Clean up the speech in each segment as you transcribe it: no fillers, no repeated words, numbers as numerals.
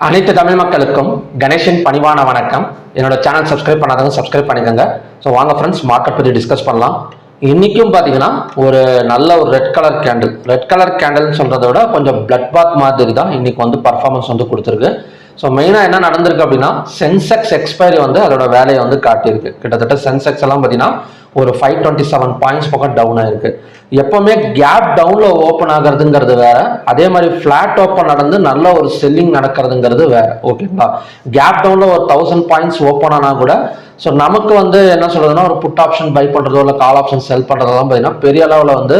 அனைத்து தமிழ் மக்களுக்கும் கணேஷின் பணிவான வணக்கம். என்னோட சேனல் சப்ஸ்கிரைப் பண்ணாதவங்க சப்ஸ்கிரைப் பண்ணிக்கோங்க. ஸோ வாங்க ஃப்ரெண்ட்ஸ், மார்க்கெட் பற்றி டிஸ்கஸ் பண்ணலாம். இன்றைக்கும் பார்த்தீங்கன்னா ஒரு நல்ல ஒரு ரெட் கலர் கேண்டில்னு சொல்கிறத விட கொஞ்சம் பிளட் பாத் மாதிரி தான் இன்றைக்கி வந்து பர்ஃபார்மன்ஸ் வந்து கொடுத்துருக்கு. ஸோ மெயினாக என்ன நடந்திருக்கு அப்படின்னா, சென்செக்ஸ் எக்ஸ்பைரி வந்து அதோட வேலையை வந்து காட்டியிருக்கு. கிட்டத்தட்ட சென்செக்ஸ் எல்லாம் பார்த்தீங்கன்னா ஒரு 527 பாயிண்ட்ஸ் பக்கம் டவுன் ஆயிருக்கு. எப்பவுமே கேப் டவுன்ல ஓப்பன் ஆகிறதுங்கிறது வேற, அதே மாதிரி ஃபிளாட் ஓப்பன் நடந்து நல்ல ஒரு செல்லிங் நடக்கிறதுங்கிறது வேற. ஓகேங்களா, கேப் டவுன்ல ஒரு 1000 பாயிண்ட்ஸ் ஓப்பன் ஆனா கூட ஸோ நமக்கு வந்து என்ன சொல்றதுன்னா, ஒரு புட் ஆப்ஷன் பை பண்றதோ இல்லை கால் ஆப்ஷன் செல் பண்றதெல்லாம் பார்த்தீங்கன்னா பெரிய அளவில் வந்து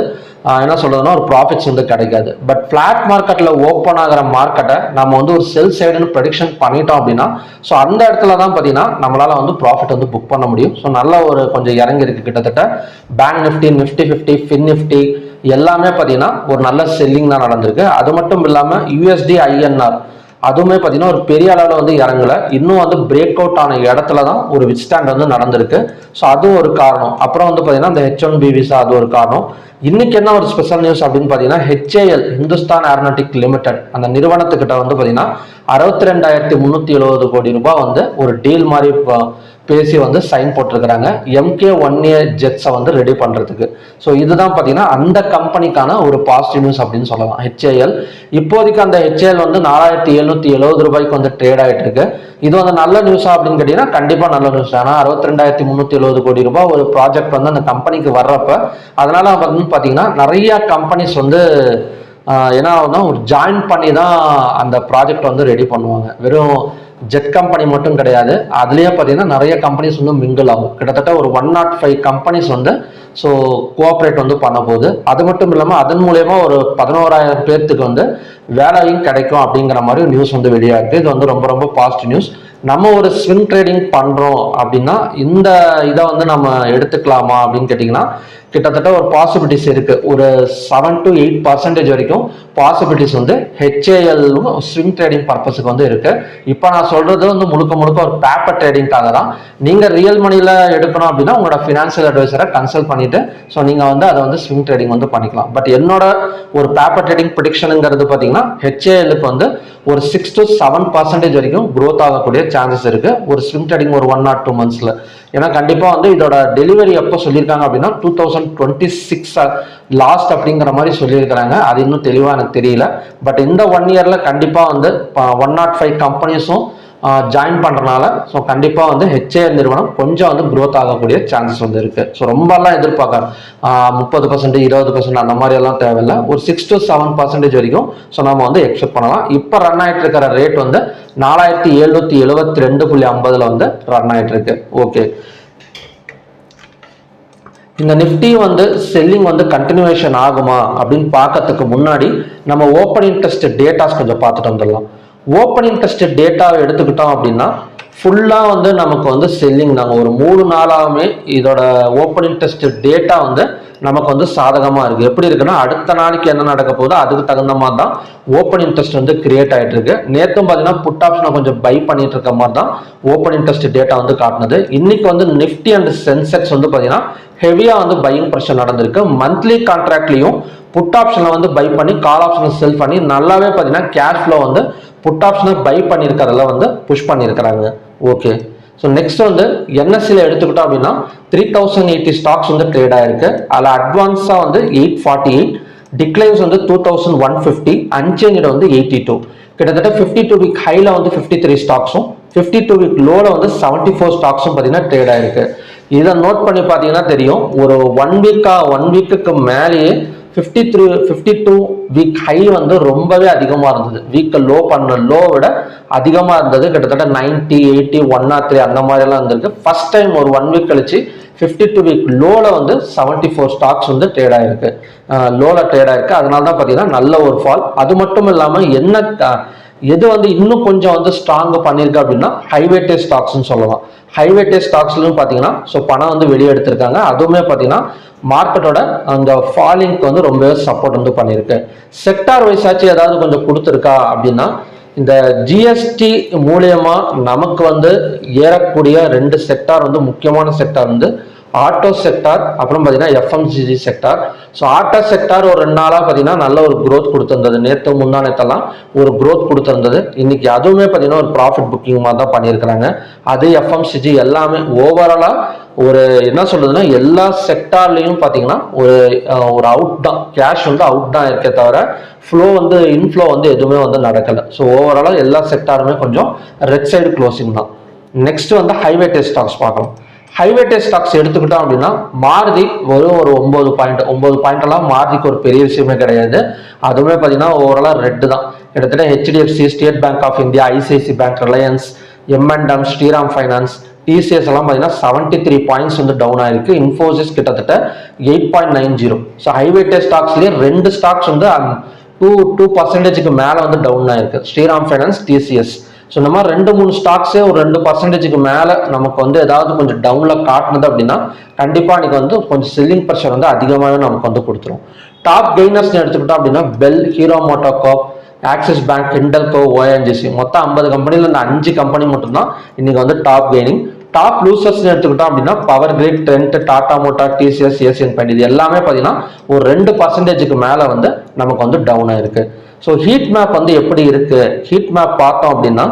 என்ன சொல்றதுன்னா ஒரு ப்ராஃபிட்ஸ் வந்து கிடைக்காது. பட் ஃபிளாட் மார்க்கெட்ல ஓப்பன் ஆகிற மார்க்கெட்டை நம்ம வந்து ஒரு செல் சைடுன்னு ப்ரெடிக்ஷன் பண்ணிட்டோம் அப்படின்னா, ஸோ அந்த இடத்துல தான் பார்த்தீங்கன்னா நம்மளால வந்து ப்ராஃபிட் வந்து புக் பண்ண முடியும். ஸோ நல்ல ஒரு கொஞ்சம் இறங்கி இருக்கு. கிட்டத்தட்ட bank Nifty, Nifty 50, fin Nifty எல்லாமே பார்த்தீங்கன்னா ஒரு நல்ல செல்லிங் தான் நடந்திருக்கு. அது மட்டும் இல்லாமல் யூஎஸ்டி ஐஎன்ஆர் அதுவுமே பார்த்தீங்கன்னா ஒரு பெரிய அளவில் வந்து இறங்கல, இன்னும் வந்து பிரேக் அவுட் ஆன இடத்துல தான் ஒரு வித் ஸ்டாண்ட் வந்து நடந்திருக்கு. ஸோ அதுவும் ஒரு காரணம். அப்புறம் வந்து பார்த்தீங்கன்னா இந்த H1B விசா அது ஒரு காரணம். இன்னைக்கு என்ன ஒரு ஸ்பெஷல் நியூஸ் அப்படின்னு பார்த்தீங்கன்னா, HAL ஹிந்துஸ்தான் ஏரோநாட்டிக் லிமிடெட் அந்த நிறுவனத்துக்கிட்ட வந்து பார்த்தீங்கன்னா 62,370 கோடி ரூபாய் வந்து ஒரு டீல் மாதிரி பேசி வந்து சைன் போட்டிருக்கிறாங்க MK1A ஜெட்ஸை வந்து ரெடி பண்றதுக்கு. ஸோ இதுதான் பார்த்தீங்கன்னா அந்த கம்பெனிக்கான ஒரு பாசிட்டிவ் நியூஸ் அப்படின்னு சொல்லலாம். HAL இப்போதைக்கு அந்த HAL வந்து 4,770 ரூபாய்க்கு வந்து ட்ரேட் ஆகிட்டு இருக்கு. இது வந்து நல்ல நியூஸா அப்படின்னு கேட்டீங்கன்னா கண்டிப்பா நல்ல நியூஸ். ஏன்னா 62,370 கோடி ரூபாய் ஒரு ப்ராஜெக்ட் வந்து அந்த கம்பெனிக்கு வர்றப்ப அதனால வந்து பார்த்தீங்கன்னா நிறைய கம்பெனிஸ் வந்து என்ன ஆகுதுன்னா ஒரு ஜாயின் பண்ணி தான் அந்த ப்ராஜெக்ட் வந்து ரெடி பண்ணுவாங்க. வெறும் ஜெட் கம்பெனி மட்டும் கிடையாது, அதுலேயே பார்த்தீங்கன்னா நிறைய கம்பெனிஸ் வந்து மிங்கிள் ஆகும். கிட்டத்தட்ட ஒரு 105 கம்பெனிஸ் வந்து ஸோ கோஆப்ரேட் வந்து பண்ண போகுது. அது மட்டும் இல்லாமல் அதன் மூலயமா ஒரு 11,000 பேர்த்துக்கு வந்து வேலையும் கிடைக்கும் அப்படிங்கிற மாதிரி நியூஸ் வந்து வெளியாகுது. இது வந்து ரொம்ப ரொம்ப பாசிட்டிவ் நியூஸ். நம்ம ஒரு ஸ்விங் ட்ரேடிங் பண்ணுறோம் அப்படின்னா இந்த இதை வந்து நம்ம எடுத்துக்கலாமா அப்படின்னு கேட்டிங்கன்னா கிட்டத்தட்ட ஒரு பாசிபிலிட்டிஸ் இருக்கு. ஒரு 7 to 8% வரைக்கும் பாசிபிலிட்டிஸ் வந்து HAL ஸ்விங் ட்ரேடிங் பர்பஸுக்கு வந்து இருக்கு. இப்போ நான் சொல்றது வந்து முழுக்க ஒரு பேப்பர் ட்ரேடிங்காக தான். நீங்க ரியல் மணியில எடுக்கணும் அப்படின்னா உங்களோட ஃபினான்சியல் அட்வைசரை கன்சல்ட் பண்ணிட்டு ஸோ நீங்க வந்து அதை வந்து ஸ்விங் ட்ரேடிங் வந்து பண்ணிக்கலாம். பட் என்னோட ஒரு பேப்பர் ட்ரேடிங் ப்ரெடிக்ஷனுங்கிறது பார்த்தீங்கன்னா HALக்கு வந்து ஒரு 6 to 7% வரைக்கும் க்ரோத் ஆகக்கூடிய சான்சஸ் இருக்கு ஒரு ஸ்விங் ட்ரேடிங் ஒரு 1 or 2 months. ஏன்னா கண்டிப்பா வந்து இதோட டெலிவரி எப்போ சொல்லியிருக்காங்க அப்படின்னா 2026 லாஸ்ட் அப்படிங்கிற மாதிரி சொல்லியிருக்கிறாங்க. அது இன்னும் தெளிவாக எனக்கு தெரியல. பட் இந்த 1 yearல கண்டிப்பா வந்து 105 கம்பெனிஸும் ஜாயின் பண்றதுனால ஸோ கண்டிப்பா வந்து HAL நிறுவனம் கொஞ்சம் வந்து க்ரோத் ஆகக்கூடிய சான்சஸ் வந்து இருக்கு. ஸோ ரொம்பலாம் எதிர்பார்க்க 30%, 20% அந்த மாதிரி எல்லாம் தேவையில்லை. ஒரு 6 to 7% வரைக்கும் ஸோ நம்ம வந்து எக்ஸ்பெக்ட் பண்ணலாம். இப்போ ரன் ஆகிட்டு இருக்கிற ரேட் வந்து 4,772.50 வந்து ரன் ஆகிட்டு இருக்கு. ஓகே, இந்த நிஃப்டி வந்து செல்லிங் வந்து கண்டினியூவேஷன் ஆகுமா அப்படின்னு பார்க்கறதுக்கு முன்னாடி நம்ம ஓப்பன் இன்ட்ரெஸ்ட் டேட்டாஸ் கொஞ்சம் பார்த்துட்டு வந்துடலாம். ஓப்பன் இன்ட்ரெஸ்ட் டேட்டாவை எடுத்துக்கிட்டோம் அப்படின்னா ஃபுல்லாக வந்து நமக்கு வந்து செல்லிங் தாங்க. ஒரு 3 நாளாகவுமே இதோட ஓப்பன் இன்ட்ரெஸ்ட் டேட்டா வந்து நமக்கு வந்து சாதகமாக இருக்குது. எப்படி இருக்குன்னா அடுத்த நாளைக்கு என்ன நடக்க போகுதோ அதுக்கு தகுந்த மாதிரி தான் ஓப்பன் இன்ட்ரெஸ்ட் வந்து கிரியேட் ஆகிட்டு இருக்கு. நேற்றும் பார்த்தீங்கன்னா புட் ஆப்ஷனை கொஞ்சம் பை பண்ணிட்டு இருக்க மாதிரி தான் ஓப்பன் இன்ட்ரெஸ்ட் டேட்டா வந்து காட்டினது. இன்னைக்கு வந்து நிஃப்டி அண்ட் சென்செக்ஸ் வந்து பார்த்தீங்கன்னா ஹெவியாக வந்து பையிங் ப்ரெஷர் நடந்திருக்கு. மந்த்லி கான்ட்ராக்ட்லையும் புட் ஆப்ஷனை வந்து பை பண்ணி கால் ஆப்ஷனை செல் பண்ணி நல்லாவே பார்த்தீங்கன்னா கேஷ் ஃப்ளோ வந்து புட் ஆப்ஷனை பை பண்ணியிருக்கிறதுல வந்து புஷ் பண்ணியிருக்கிறாங்க. ஓகே, ஸோ நெக்ஸ்ட் வந்து NSEல எடுத்துக்கிட்டோம் அப்படின்னா 3,080 ஸ்டாக்ஸ் வந்து ட்ரேட் ஆயிருக்கு. அதில் அட்வான்ஸாக வந்து 848, டிக்ளைன்ஸ் வந்து 2,150, அன்சேஞ்ச் வந்து 82. கிட்டத்தட்ட 52 வீக் ஹைல வந்து 53 ஸ்டாக்ஸும் 52 வீக் லோல வந்து 74 ஸ்டாக்ஸும் பார்த்தீங்கன்னா ட்ரேட் ஆயிருக்கு. இதை நோட் பண்ணி பார்த்தீங்கன்னா தெரியும், ஒரு 1 வீக்குக்கு மேலேயே 52 வீக் ஹை வந்து ரொம்பவே அதிகமாக இருந்தது. வீக்கை லோ பண்ண லோ விட அதிகமாக இருந்தது. கிட்டத்தட்ட 90, 80, 103 அந்த மாதிரிலாம் இருந்திருக்கு. ஃபர்ஸ்ட் டைம் ஒரு 1 வீக் கழிச்சு 52 வீக் லோல வந்து 74 ஸ்டாக்ஸ் வந்து ட்ரேட் ஆயிருக்கு, லோல ட்ரேட் ஆயிருக்கு. அதனால தான் பார்த்தீங்கன்னா நல்ல ஒரு ஃபால். அது மட்டும் இல்லாமல் எது வந்து இன்னும் கொஞ்சம் வந்து ஸ்ட்ராங் பண்ணியிருக்கு அப்படின்னா ஹைவேட்டேஜ் ஸ்டாக்ஸ்ன்னு சொல்லலாம். ஹைவேட்டேஜ் ஸ்டாக்ஸ்லையும் பார்த்தீங்கன்னா ஸோ பணம் வந்து வெளியே எடுத்திருக்காங்க. அதுவுமே பார்த்தீங்கன்னா மார்க்கெட்டோட அந்த ஃபாலிங்க்கு வந்து ரொம்பவே சப்போர்ட் வந்து பண்ணியிருக்கு. செக்டார் வைஸ் ஆச்சு ஏதாவது கொஞ்சம் கொடுத்துருக்கா அப்படின்னா இந்த GST மூலியமா நமக்கு வந்து ஏறக்கூடிய 2 செக்டார் வந்து முக்கியமான செக்டார் வந்து ஆட்டோ செக்டார், அப்புறம் பார்த்தீங்கன்னா FMCG sector. So auto sector ஒரு 2 நாளாக பார்த்தீங்கன்னா நல்ல ஒரு க்ரோத் கொடுத்துருந்தது. நேற்று முந்தானத்தெல்லாம் ஒரு க்ரோத் கொடுத்துருந்தது. இன்னைக்கு அதுவுமே பார்த்தீங்கன்னா ஒரு ப்ராஃபிட் புக்கிங் மாதிரி தான் பண்ணியிருக்கிறாங்க. அது எஃப்எம்சிஜி எல்லாமே ஓவராலாக ஒரு என்ன சொல்றதுன்னா எல்லா செக்டார்லையும் பார்த்தீங்கன்னா ஒரு அவுட் தான், கேஷ் வந்து அவுட் தான் இருக்கே தவிர ஃப்ளோ வந்து இன்ஃப்ளோ வந்து எதுவுமே வந்து நடக்கலை. ஸோ ஓவராலாக எல்லா செக்டாருமே கொஞ்சம் ரெட் சைடு க்ளோசிங் தான். நெக்ஸ்ட் வந்து ஹைவேட்டேஜ் ஸ்டாக்ஸ் பார்க்கலாம். ஹைவேட்டேஜ் ஸ்டாக்ஸ் எடுத்துக்கிட்டோம் அப்படின்னா மாருதி ஒரு 9 பாயிண்ட் எல்லாம் மாருதிக்கு ஒரு பெரிய விஷயமே கிடையாது. அதுவுமே பார்த்தீங்கன்னா ஓவராலாக ரெட்டு தான். கிட்டத்தட்ட HDFC, State Bank of India, ICICI Bank, Reliance, எம்என்டம், ஸ்ரீராம் ஃபைனான்ஸ், டிசிஎஸ் எல்லாம் பார்த்தீங்கன்னா 73 பாயிண்ட்ஸ் வந்து டவுன் ஆயிருக்கு. இன்ஃபோசிஸ் கிட்டத்தட்ட 8.90. ஸோ ஹைவேட்டேஜ் ஸ்டாக்ஸ்லேயே 2 ஸ்டாக்ஸ் வந்து 2% மேலே வந்து டவுன் ஆயிருக்கு, ஸ்ரீராம் ஃபைனான்ஸ், டிசிஎஸ். ஸோ இந்த மாதிரி 2-3 ஸ்டாக்ஸே ஒரு 2% மேலே நமக்கு வந்து ஏதாவது கொஞ்சம் டவுனில் காட்டுனது அப்படின்னா கண்டிப்பாக அன்றைக்கி வந்து கொஞ்சம் செல்லிங் ப்ரெஷர் வந்து அதிகமாகவே நமக்கு வந்து கொடுத்துரும். டாப் கெய்னர்ஸ்னு எடுத்துக்கிட்டோம் அப்படின்னா bell, hero MotoCorp, axis bank, Hindalco, ONGC, மொத்தம் 50 கம்பெனியில் இந்த 5 கம்பெனி மட்டும்தான் இன்னைக்கு வந்து டாப் கெய்னிங். டாப் லூசர்ஸ் எடுத்துக்கிட்டோம் அப்படின்னா power grid, trend, Tata motor, TCS, Asian paint, இது எல்லாமே பார்த்தீங்கன்னா ஒரு 2% மேலே வந்து நமக்கு வந்து டவுன் ஆயிருக்கு. ஸோ ஹீட் மேப் வந்து எப்படி இருக்கு? ஹீட் மேப் பார்த்தோம் அப்படின்னா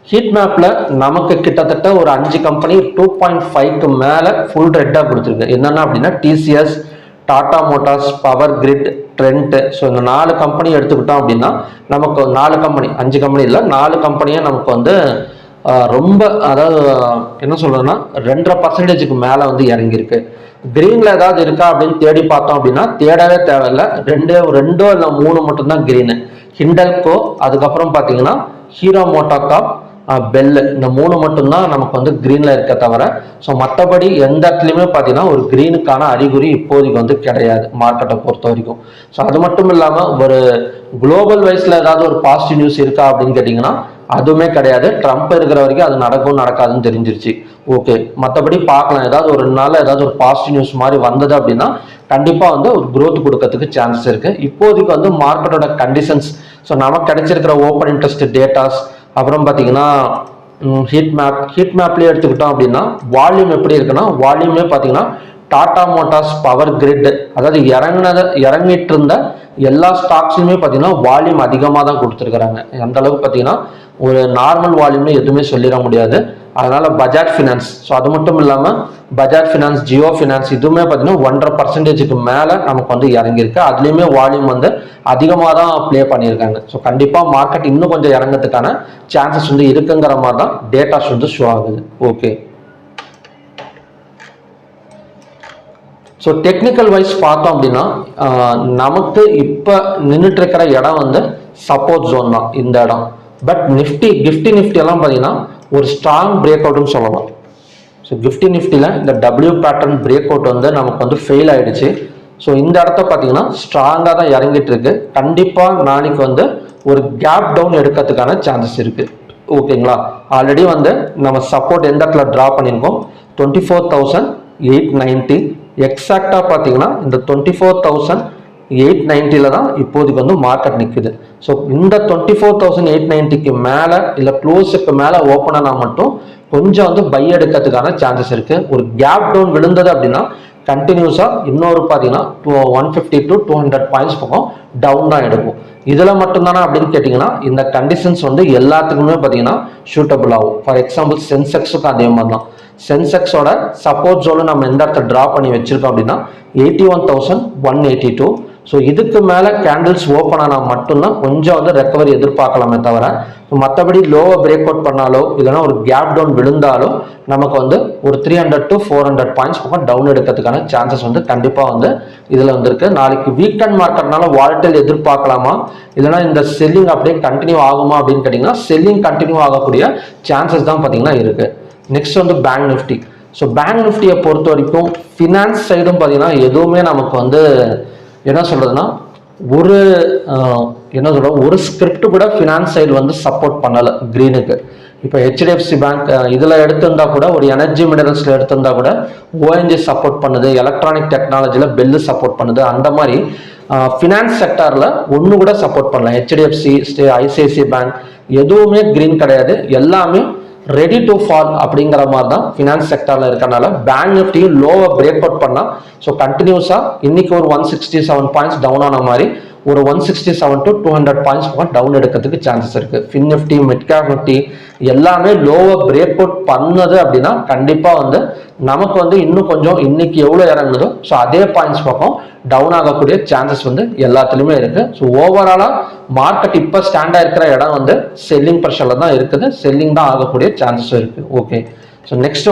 ஹீட் மேப்ல நமக்கு கிட்டத்தட்ட ஒரு 5 கம்பெனி 2.5க்கு மேலே ஃபுல் ரெட்டாக கொடுத்துருக்கு. என்னென்ன அப்படின்னா TCS, Tata Motors, power grid, trend. So இந்த 4 கம்பெனி எடுத்துக்கிட்டோம் அப்படின்னா நமக்கு 4 கம்பெனி, 5 கம்பெனி இல்லை, 4 கம்பெனியே நமக்கு வந்து ரொம்ப, அதாவது என்ன சொல்றதுன்னா 2.5% மேலே வந்து இறங்கியிருக்கு. கிரீன்ல ஏதாவது இருக்கா அப்படின்னு தேடி பார்த்தோம் அப்படின்னா தேடவே தேவையில்லை. ரெண்டோ இல்லை 3 மட்டும்தான் கிரீனு. ஹிண்டல்கோ, அதுக்கப்புறம் பார்த்தீங்கன்னா ஹீரோ மோட்டோகார்ப், பெல், இந்த 3 மட்டும்தான் நமக்கு வந்து கிரீன்ல இருக்க தவிர ஸோ மற்றபடி எந்த இடத்துலையுமே பார்த்தீங்கன்னா ஒரு கிரீனுக்கான அறிகுறி இப்போதைக்கு வந்து கிடையாது மார்க்கெட்டை பொறுத்த வரைக்கும். ஸோ அது மட்டும் இல்லாமல் ஒரு குளோபல் வைஸ்ல ஏதாவது ஒரு பாசிட்டிவ் நியூஸ் இருக்கா அப்படின்னு கேட்டிங்கன்னா அதுவுமே கிடையாது. ட்ரம்ப் இருக்கிற வரைக்கும் அது நடக்கும் நடக்காதுன்னு தெரிஞ்சிருச்சு. ஓகே, மற்றபடி பார்க்கலாம். ஏதாவது ஒரு நாள் ஏதாவது ஒரு பாசிட்டிவ் நியூஸ் மாதிரி வந்தது அப்படின்னா கண்டிப்பாக வந்து ஒரு க்ரோத் கொடுக்கறதுக்கு சான்சஸ் இருக்கு. இப்போதைக்கு வந்து மார்க்கெட்டோட கண்டிஷன்ஸ், ஸோ நமக்கு கிடைச்சிருக்கிற ஓப்பன் இன்ட்ரெஸ்ட் டேட்டாஸ், அப்புறம் பார்த்தீங்கன்னா ஹீட் மேப்லேயே எடுத்துக்கிட்டோம் அப்படின்னா வால்யூம் எப்படி இருக்குன்னா வால்யூமே பார்த்தீங்கன்னா டாடா மோட்டார்ஸ், பவர் கிரிட், அதாவது இறங்கிட்டு இருந்த எல்லா ஸ்டாக்ஸுமே பார்த்தீங்கன்னா வால்யூம் அதிகமாக தான் கொடுத்துருக்குறாங்க. அந்த அளவுக்கு பார்த்தீங்கன்னா ஒரு நார்மல் வால்யூம்னு எதுவுமே சொல்லிட முடியாது. அதனால பஜாஜ் ஃபினான்ஸ், ஸோ அது மட்டும் இல்லாமல் பஜாஜ் ஃபினான்ஸ், ஜியோ ஃபினான்ஸ் இதுவுமே பார்த்தீங்கன்னா 1.5%க்கு மேலே நமக்கு வந்து இறங்கியிருக்கு. அதுலேயுமே வால்யூம் வந்து அதிகமாக தான் ப்ளே பண்ணியிருக்காங்க. ஸோ கண்டிப்பாக மார்க்கெட் இன்னும் கொஞ்சம் இறங்கிறதுக்கான சான்சஸ் வந்து இருக்குங்கிற மாதிரி தான் டேட்டாஸ் வந்து ஷோ ஆகுது. ஓகே, ஸோ டெக்னிக்கல் வைஸ் பார்த்தோம் அப்படின்னா நமக்கு இப்போ நின்றுட்டு இருக்கிற இடம் வந்து சப்போர்ட் ஜோன் தான் இந்த இடம். பட் நிஃப்டி எல்லாம் பார்த்தீங்கன்னா ஒரு ஸ்ட்ராங் பிரேக் அவுட்னு சொல்லலாம். ஸோ நிஃப்டியில் இந்த டபிள்யூ பேட்டர்ன் பிரேக் அவுட் வந்து நமக்கு வந்து ஃபெயில் ஆயிடுச்சு. ஸோ இந்த இடத்த பார்த்தீங்கன்னா ஸ்ட்ராங்காக தான் இறங்கிட்டு இருக்கு. கண்டிப்பாக நாளைக்கு வந்து ஒரு கேப் டவுன் எடுக்கிறதுக்கான சான்சஸ் இருக்கு. ஓகேங்களா, ஆல்ரெடி வந்து நம்ம சப்போர்ட் எந்த இடத்துல ட்ரா பண்ணியிருக்கோம், 24,890. எக்ஸாக்டாக பார்த்தீங்கன்னா இந்த 24,890 தான் இப்போதைக்கு வந்து மார்க்கெட் நிற்குது. ஸோ இந்த 24,890க்கு மேலே இல்லை க்ளோஸுக்கு மேலே ஓப்பன் ஆனால் மட்டும் கொஞ்சம் வந்து பை எடுக்கிறதுக்கான சான்சஸ் இருக்கு. ஒரு கேப் டவுன் விழுந்தது அப்படின்னா கண்டினியூஸாக இன்னொரு பார்த்தீங்கன்னா 150 to 200 பாயிண்ட்ஸ் பக்கம் டவுன் தான் எடுக்கும். இதில் மட்டும்தானே அப்படின்னு கேட்டிங்கன்னா இந்த கண்டிஷன்ஸ் வந்து எல்லாத்துக்குமே பார்த்தீங்கன்னா சூட்டபிள் ஆகும். ஃபார் எக்ஸாம்பிள் சென்செக்ஸுக்கும் அதே மாதிரி தான். சென்செக்ஸோட சப்போர்ட் ஜோனு நம்ம எந்த இடத்த ட்ரா பண்ணி வச்சிருக்கோம் அப்படின்னா 81,182. ஸோ இதுக்கு மேலே கேண்டில்ஸ் ஓப்பன் ஆனால் மட்டும்தான் கொஞ்சம் வந்து ரெக்கவரி எதிர்பார்க்கலாமே தவிர மற்றபடி லோவை பிரேக் அவுட் பண்ணாலோ இல்லைன்னா ஒரு கேப் டவுன் விழுந்தாலோ நமக்கு வந்து ஒரு 300 to 400 பாயிண்ட்ஸ் பக்கம் டவுன் எடுக்கிறதுக்கான சான்சஸ் வந்து கண்டிப்பாக வந்து இதில் வந்துருக்கு. நாளைக்கு வீக்கெண்ட் மார்க்கெட்னால வாலட்டைல் எதிர்பார்க்கலாமா இல்லைன்னா இந்த செல்லிங் அப்படியே கண்டினியூ ஆகுமா அப்படின்னு கேட்டிங்கன்னா செல்லிங் கண்டினியூ ஆகக்கூடிய சான்சஸ் தான் பார்த்தீங்கன்னா இருக்குது. நெக்ஸ்ட் வந்து பேங்க் நிஃப்டி. ஸோ பேங்க் நிஃப்டியை பொறுத்த வரைக்கும் ஃபினான்ஸ் சைடும் பார்த்தீங்கன்னா எதுவுமே நமக்கு வந்து என்ன சொல்றதுன்னா ஒரு ஸ்கிரிப்ட் கூட ஃபினான்ஸ் சைடு வந்து சப்போர்ட் பண்ணலை கிரீனுக்கு. இப்போ ஹெச்டிஎஃப்சி பேங்க் இதில் எடுத்திருந்தா கூட, ஒரு எனர்ஜி மினரல்ஸில் எடுத்திருந்தா கூட ஓஎன்ஜி சப்போர்ட் பண்ணுது, எலக்ட்ரானிக் டெக்னாலஜியில் பெல்லு சப்போர்ட் பண்ணுது. அந்த மாதிரி ஃபினான்ஸ் செக்டாரில் ஒன்று கூட சப்போர்ட் பண்ணல. ஹெச்டிஎஃப்சி, ஐசிஐசி பேங்க் எதுவுமே கிரீன் கிடையாது. எல்லாமே ரெடி டு ஃபால் அப்படிங்கிற மாதிரி தான் ஃபினான்ஸ் செக்டர்ல இருக்கனால பேங்க் நிஃப்டியும் லோவை பிரேக் அவுட் பண்ணா ஸோ கண்டினியூஸா இன்னைக்கு ஒரு 167 பாயிண்ட்ஸ் டவுன் ஆன மாதிரி ஒரு 167 to 200 பாயிண்ட்ஸ் டவுன் எடுக்கிறதுக்கு சான்சஸ் இருக்கு. Fin Nifty, mid cap Nifty எல்லாமே லோவை பிரேக் அவுட் பண்ணது அப்படின்னா கண்டிப்பா நமக்கு இன்னும் கொஞ்சம் இன்னைக்கு எவ்வளவு இறங்குதோ ஸோ அதே பாயிண்ட்ஸ் பக்கம் டவுன் ஆகக்கூடிய சான்சஸ் எல்லாத்துலயுமே இருக்கு. ஸோ ஓவராலா மார்க்கெட் இப்ப ஸ்டாண்டா இருக்கிற இடம் செல்லிங் ப்ரெஷர்ல தான் இருக்குது, செல்லிங் தான் ஆகக்கூடிய சான்சஸ் இருக்கு. Okay, so next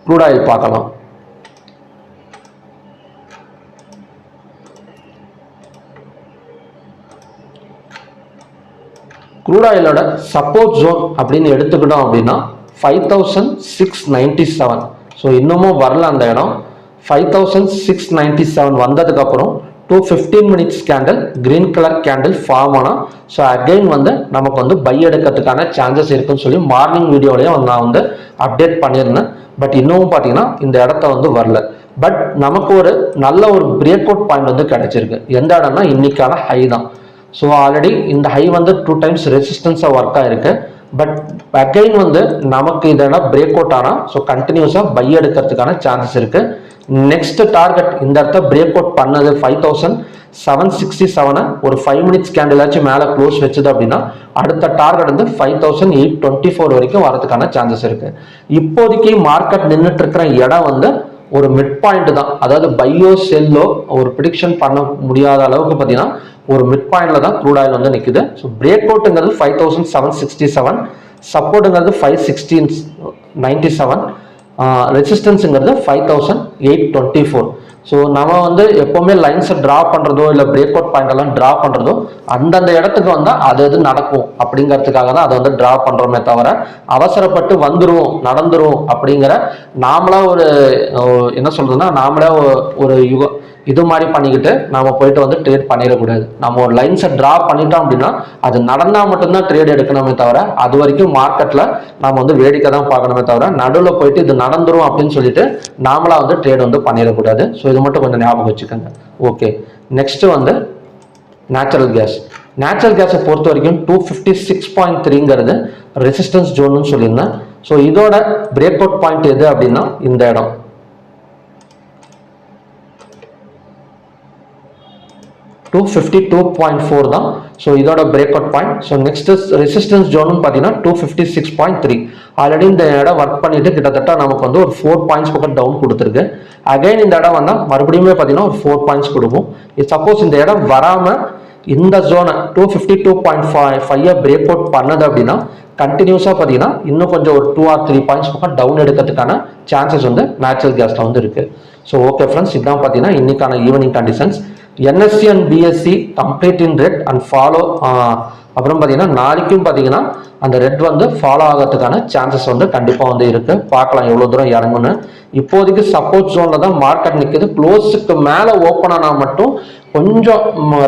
crude oil பார்க்கலாம். க்ரூட் ஆயிலோட சப்போர்ட் ஜோன் அப்படின்னு எடுத்துக்கிட்டோம் அப்படின்னா 5697. ஸோ இன்னமும் வரல அந்த இடம். 5697 வந்ததுக்கு அப்புறம் 215 minutes candle green colour candle form ஆனா ஸோ அகைன் நமக்கு பை எடுக்கிறதுக்கான சான்சஸ் இருக்குன்னு சொல்லி மார்னிங் வீடியோலையும் நான் அப்டேட் பண்ணியிருந்தேன். பட் இன்னமும் பார்த்தீங்கன்னா இந்த இடத்த வரல. பட் நமக்கு ஒரு நல்ல ஒரு பிரேக் அவுட் பாயிண்ட் கிடைச்சிருக்கு. எந்த இடம்னா இன்னைக்கான ஹை தான். ஸோ ஆல்ரெடி இந்த ஹை 2 டைம்ஸ் ரெசிஸ்டன்ஸாக ஒர்க் ஆயிருக்கு. பட் அகைன் நமக்கு இதெல்லாம் பிரேக் அவுட் ஆனால் ஸோ கண்டினியூஸாக பை எடுக்கிறதுக்கான சான்சஸ் இருக்கு. நெக்ஸ்ட் டார்கெட் இந்த இடத்த பிரேக் அவுட் பண்ணது 5767 ஒரு 5 மினிட்ஸ் கேண்டிலாச்சும் மேலே க்ளோஸ் வச்சது அப்படின்னா அடுத்த டார்கெட் 5824 வரைக்கும் வரதுக்கான சான்சஸ் இருக்கு. இப்போதைக்கு மார்க்கெட் நின்றுட்டு இருக்கிற இடம் ஒரு மிட் பாயிண்ட் தான். அதாவது பையோ செல்லோ ஒரு ப்ரிடிக்ஷன் பண்ண முடியாத அளவுக்கு பார்த்தீங்கன்னா ஒரு மிட் பாயிண்ட்ல தான் க்ரூட் ஆயில் நிற்குது. ஸோ பிரேக் அவுட்டுங்கிறது 5767, சப்போர்ட்டுங்கிறது 5697, ரெசிஸ்டன்ஸுங்கிறது 5824. ஸோ நம்ம எப்பவுமே லைன்ஸை ட்ரா பண்ணுறதோ இல்லை பிரேக் அவுட் பாயிண்ட் எல்லாம் ட்ரா பண்ணுறதோ அந்தந்த இடத்துக்கு அது நடக்கும் அப்படிங்கிறதுக்காக தான் அதை ட்ரா பண்ணுறோமே தவிர அவசரப்பட்டு நடந்துரும் அப்படிங்கிற நாமளா ஒரு என்ன சொல்றதுன்னா நாமளே ஒரு இது மாதிரி பண்ணிக்கிட்டு நாம போயிட்டு ட்ரேட் பண்ணிடக்கூடாது. நம்ம ஒரு லைன்ஸை ட்ரா பண்ணிட்டோம் அப்படின்னா அது நடந்தா மட்டும்தான் ட்ரேட் எடுக்கணுமே தவிர அது வரைக்கும் மார்க்கெட்ல நம்ம வேடிக்கை தான் பார்க்கணுமே தவிர நடுவில் போயிட்டு இது நடந்துரும் அப்படின்னு சொல்லிட்டு நாமளா ட்ரேட் பண்ணிடக்கூடாது. ஸோ இது மட்டும் கொஞ்சம் ஞாபகம் வச்சுக்கோங்க. Okay, next natural gas. Natural கேஸை பொறுத்த வரைக்கும் 256.3ங்கிறது ரெசிஸ்டன்ஸ் ஜோன்னு சொல்லியிருந்தேன். ஸோ இதோட பிரேக் அவுட் பாயிண்ட் எது அப்படின்னா இந்த இடம் 252.4 தான். ஸோ இதோட break out point. So next resistance zone பார்த்தீங்கன்னா 256.3. ஆல்ரெடி இந்த இடம் ஒர்க் பண்ணிட்டு கிட்டத்தட்ட நமக்கு ஒரு 4 பாயிண்ட்ஸ் பக்கம் டவுன் கொடுத்துருக்கு. அகைன் இந்த இடம் மறுபடியும் பார்த்தீங்கன்னா ஒரு 4 பாயிண்ட்ஸ் கொடுக்கும். சப்போஸ் இந்த இடம் வராம இந்த ஜோனை 252.5 பிரேக் அவுட் பண்ணது அப்படின்னா கண்டினியூஸா பார்த்தீங்கன்னா இன்னும் கொஞ்சம் ஒரு 2 or 3 பாயிண்ட்ஸ் பக்கம் டவுன் எடுக்கிறதுக்கான சான்சஸ் நேச்சுரல் கேஸ்ல இருக்கு. ஸோ ஓகே ஃப்ரெண்ட்ஸ், இதுதான் பார்த்தீங்கன்னா இன்னைக்கான evening conditions. NSE and BSE complete in red and follow. அப்புறம் பார்த்தீங்கன்னா நாளைக்கும் பார்த்தீங்கன்னா அந்த ரெட் ஃபாலோ ஆகிறதுக்கான சான்சஸ் கண்டிப்பாக இருக்கு. பார்க்கலாம் எவ்வளோ தூரம் இறங்குன்னு. இப்போதைக்கு சப்போர்ட் ஜோன்ல தான் மார்க்கெட் நிற்குது. க்ளோஸுக்கு மேலே ஓப்பன் ஆனால் மட்டும் கொஞ்சம்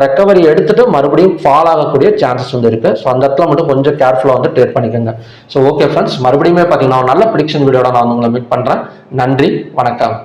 ரெக்கவரி எடுத்துட்டு மறுபடியும் ஃபாலோ ஆகக்கூடிய சான்சஸ் இருக்கு. ஸோ அந்த இடத்துல மட்டும் கொஞ்சம் கேர்ஃபுல்லாக ட்ரேட் பண்ணிக்கோங்க. ஸோ ஓகே ஃப்ரெண்ட்ஸ், மறுபடியும் பார்த்தீங்கன்னா நல்ல ப்ரிடிக்ஷன் வீடியோட நான் உங்களை மீட் பண்ணுறேன். நன்றி, வணக்கம்.